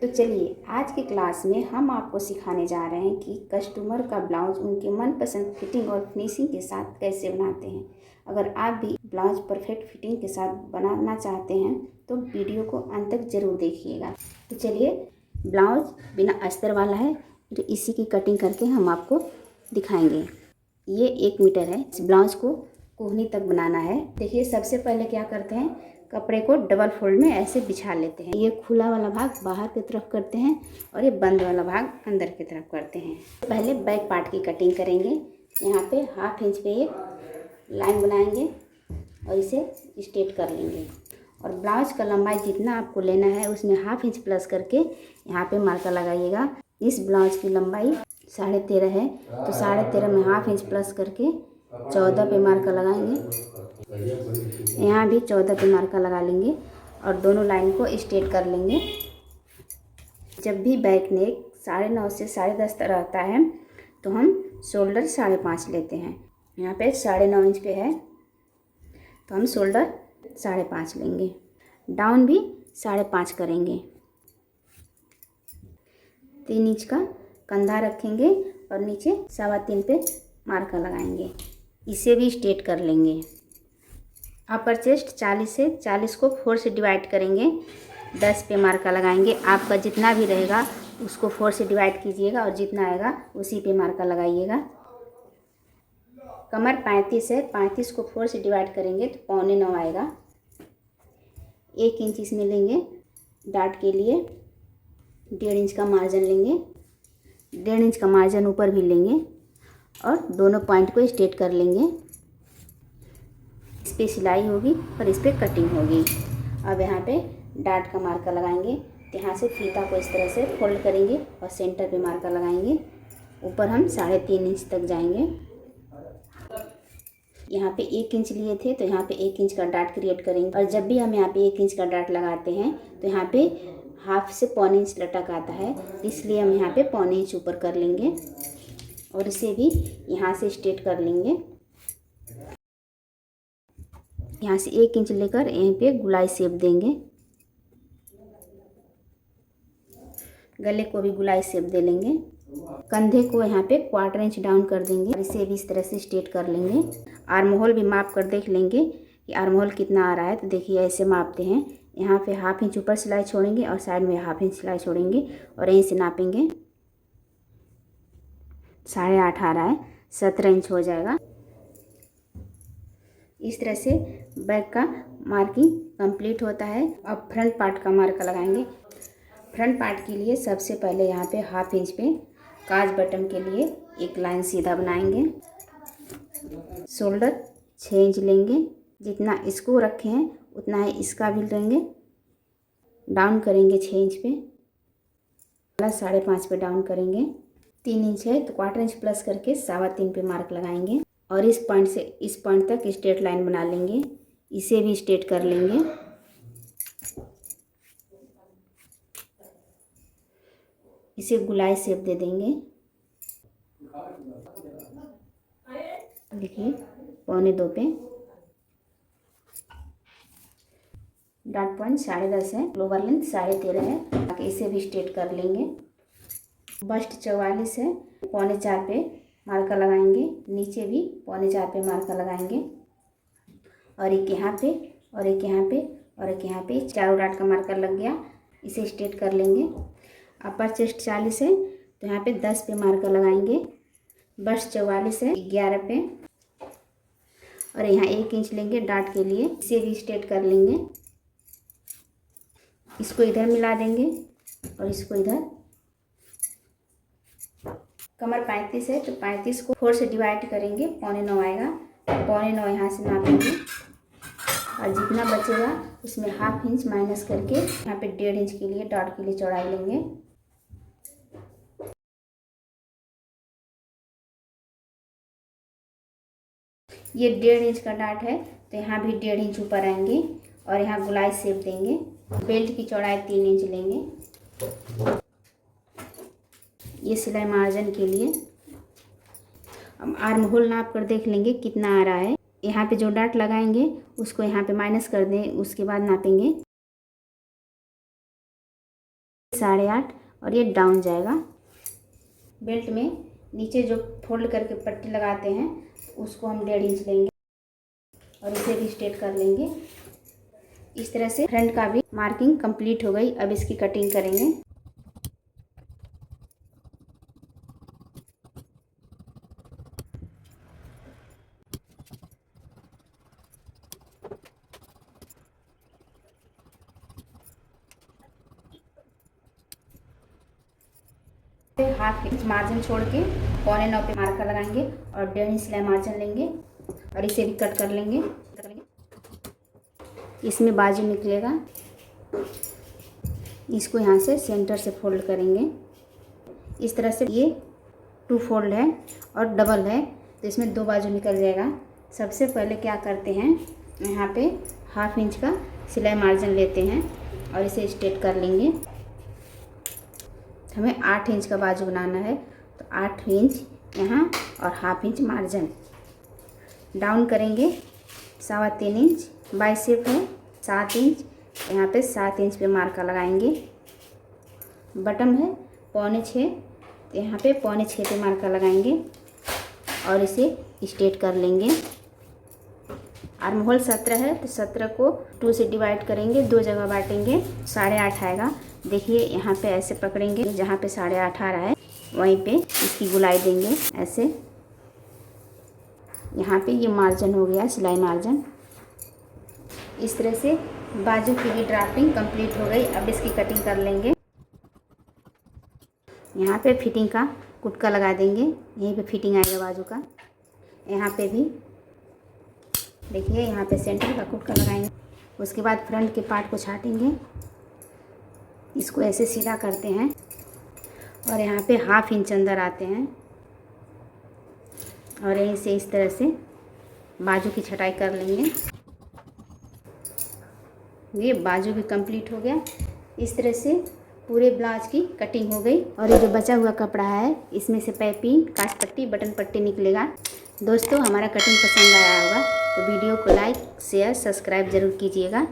तो चलिए आज की क्लास में हम आपको सिखाने जा रहे हैं कि कस्टमर का ब्लाउज उनके मनपसंद फिटिंग और फिनिशिंग के साथ कैसे बनाते हैं। अगर आप भी ब्लाउज परफेक्ट फिटिंग के साथ बनाना चाहते हैं तो वीडियो को अंत तक ज़रूर देखिएगा। तो चलिए, ब्लाउज बिना अस्तर वाला है, तो इसी की कटिंग करके हम आपको दिखाएंगे। ये 1 मीटर है। इस ब्लाउज को कोहनी तक बनाना है। देखिए, सबसे पहले क्या करते हैं, कपड़े को डबल फोल्ड में ऐसे बिछा लेते हैं। ये खुला वाला भाग बाहर की तरफ करते हैं और ये बंद वाला भाग अंदर की तरफ करते हैं। पहले बैक पार्ट की कटिंग करेंगे। यहाँ पे 1/2 इंच पे एक लाइन बनाएंगे और इसे स्ट्रेट कर लेंगे। और ब्लाउज का लंबाई जितना आपको लेना है उसमें 1/2 इंच प्लस करके यहाँ पे मार्कर लगाइएगा। इस ब्लाउज की लंबाई 13.5 है, तो 13.5 में 1/2 इंच प्लस करके 14 पे मार्कर लगाएंगे। यहाँ भी 14 पे मार्कर लगा लेंगे और दोनों लाइन को स्ट्रेट कर लेंगे। जब भी बैक नेक 9.5 से 10.5 रहता है तो हम शोल्डर 5.5 लेते हैं। यहाँ पे 9.5 इंच पे है तो हम शोल्डर 5.5 लेंगे। डाउन भी 5.5 करेंगे। 3 इंच का कंधा रखेंगे और नीचे 3.25 पे मार्कर लगाएंगे। इसे भी स्ट्रेट कर लेंगे। अपर चेस्ट 40 है, 40 को 4 से डिवाइड करेंगे, 10 पे मार्कर लगाएंगे। आपका जितना भी रहेगा उसको 4 से डिवाइड कीजिएगा और जितना आएगा उसी पे मार्कर लगाइएगा। कमर 35 है, 35 को 4 से डिवाइड करेंगे तो 8.25 आएगा। 1 इंच इसमें लेंगे। डाट के लिए 1.5 इंच का मार्जिन लेंगे। 1.5 इंच का मार्जिन ऊपर भी लेंगे और दोनों पॉइंट को स्ट्रेट कर लेंगे। इस पर सिलाई होगी और इस पर कटिंग होगी। अब यहाँ पे डाट का मार्कर लगाएंगे। तो यहाँ से फीता को इस तरह से फोल्ड करेंगे और सेंटर पे मार्कर लगाएंगे। ऊपर हम 3.5 इंच तक जाएंगे। यहाँ पे 1 इंच लिए थे तो यहाँ पे 1 इंच का डाट क्रिएट करेंगे। और जब भी हम यहाँ पे 1 इंच का डाट लगाते हैं तो यहाँ पे 1/2 से 1.25 इंच लटक आता है, इसलिए हम यहाँ पे 1.25 इंच ऊपर कर लेंगे और इसे भी यहाँ से स्ट्रेट कर लेंगे। यहाँ से 1 इंच लेकर यहीं पे गुलाई शेप देंगे। गले को भी गुलाई शेप दे लेंगे। कंधे को यहाँ पे 1/4 इंच डाउन कर देंगे और इसे भी इस तरह से स्ट्रेट कर लेंगे। आर्म होल भी माप कर देख लेंगे कि आर्म होल कितना आ रहा है। तो देखिए, ऐसे मापते हैं। यहाँ पे 1/2 इंच ऊपर सिलाई छोड़ेंगे और साइड में 1/2 इंच सिलाई छोड़ेंगे और यहीं से नापेंगे। 8.5 आ रहा है, 17 इंच हो जाएगा। इस तरह से बैक का मार्किंग कंप्लीट होता है। अब फ्रंट पार्ट का मार्कर लगाएंगे। फ्रंट पार्ट के लिए सबसे पहले यहाँ पे 1/2 इंच पे काज बटन के लिए एक लाइन सीधा बनाएंगे। शोल्डर 6 इंच लेंगे। जितना इसको रखे हैं उतना ही इसका भी लेंगे। डाउन करेंगे 6 इंच पे, 5.5 पे डाउन करेंगे। 3 इंच है तो 1/4 इंच प्लस करके 3.25 पे मार्क लगाएंगे और इस पॉइंट से इस पॉइंट तक स्ट्रेट लाइन बना लेंगे। इसे भी स्ट्रेट कर लेंगे। इसे गुलाई शेप दे देंगे। देखिए, 1.25 पे डाट पॉइंट 10.5 है, लोअर लेंथ 13.5 है। ताकि इसे भी स्ट्रेट कर लेंगे। बस्ट 44 है, 3.25 पे मार्कर लगाएंगे। नीचे भी 3.25 पे मार्कर लगाएंगे और एक यहाँ पे और एक यहाँ पे और एक यहाँ पे, चारों डाट का मार्कर लग गया। इसे स्ट्रेट कर लेंगे। अपर चेस्ट 40 है तो यहाँ पे 10 पे मार्कर लगाएंगे। बस्ट 44 है, 11 पे और यहाँ 1 इंच लेंगे डाट के लिए। इसे भी स्ट्रेट कर लेंगे। इसको इधर मिला देंगे और इसको इधर। कमर 35 है तो 35 को 4 से डिवाइड करेंगे, 8.25 आएगा। 8.25 यहाँ से नापेंगे और जितना बचेगा उसमें 1/2 इंच माइनस करके यहाँ पे 1.5 इंच के लिए डॉट के लिए चौड़ाई लेंगे। ये 1.5 इंच का डाट है तो यहाँ भी 1.5 इंच ऊपर आएंगे और यहाँ गुलाई शेप देंगे। बेल्ट की चौड़ाई 3 इंच लेंगे। ये सिलाई मार्जिन के लिए। अब आर्म होल नाप कर देख लेंगे कितना आ रहा है। यहाँ पे जो डाट लगाएंगे उसको यहाँ पे माइनस कर दें, उसके बाद नापेंगे। 8.5 और ये डाउन जाएगा। बेल्ट में नीचे जो फोल्ड करके पट्टी लगाते हैं उसको हम 1.5 इंच लेंगे और इसे भी स्ट्रेट कर लेंगे। इस तरह से फ्रंट का भी मार्किंग कंप्लीट हो गई। अब इसकी कटिंग करेंगे। हाफ इंच मार्जिन छोड़ के 1.25 पे मार्कर लगाएंगे और 1.5 इंच सिलाई मार्जिन लेंगे और इसे भी कट कर लेंगे। इसमें बाजू निकलेगा, इसको यहाँ से सेंटर से फोल्ड करेंगे। इस तरह से ये 2 फोल्ड है और डबल है तो इसमें 2 बाजू निकल जाएगा। सबसे पहले क्या करते हैं, यहाँ पे हाफ इंच का सिलाई मार्जिन लेते हैं और इसे स्ट्रेट कर लेंगे। हमें 8 इंच का बाजू बनाना है तो 8 इंच यहाँ और हाफ इंच मार्जिन। डाउन करेंगे 3.25 इंच, बाइसेप है 7 इंच, यहाँ पे 7 इंच पे मार्कर लगाएंगे। बटन है 5.25 तो यहाँ पे 5.25 पे मार्कर लगाएंगे और इसे स्ट्रेट कर लेंगे। आर्म होल 17 है तो 17 को 2 से डिवाइड करेंगे, 2 जगह बांटेंगे, 8.5 आएगा। देखिए यहाँ पे ऐसे पकड़ेंगे, जहाँ पे 8.5 आ रहा है वहीं पे इसकी गुलाई देंगे ऐसे। यहाँ पे ये मार्जिन हो गया, सिलाई मार्जिन। इस तरह से बाजू की भी ड्राफ्टिंग कंप्लीट हो गई। अब इसकी कटिंग कर लेंगे। यहाँ पे फिटिंग का कुटका लगा देंगे, यहीं पे फिटिंग आएगा बाजू का। यहाँ पे भी देखिए, यहाँ पे सेंटर का कुटका लगाएंगे। उसके बाद फ्रंट के पार्ट को छाटेंगे, इसको ऐसे सीधा करते हैं और यहाँ पे हाफ इंच अंदर आते हैं और यहीं से इस तरह से बाजू की छटाई कर लेंगे। ये बाजू भी कंप्लीट हो गया। इस तरह से पूरे ब्लाउज की कटिंग हो गई। और ये जो बचा हुआ कपड़ा है इसमें से पाइपिंग, काज पट्टी, बटन पट्टी निकलेगा। दोस्तों, हमारा कटिंग पसंद आया होगा तो वीडियो को लाइक, शेयर, सब्सक्राइब ज़रूर कीजिएगा।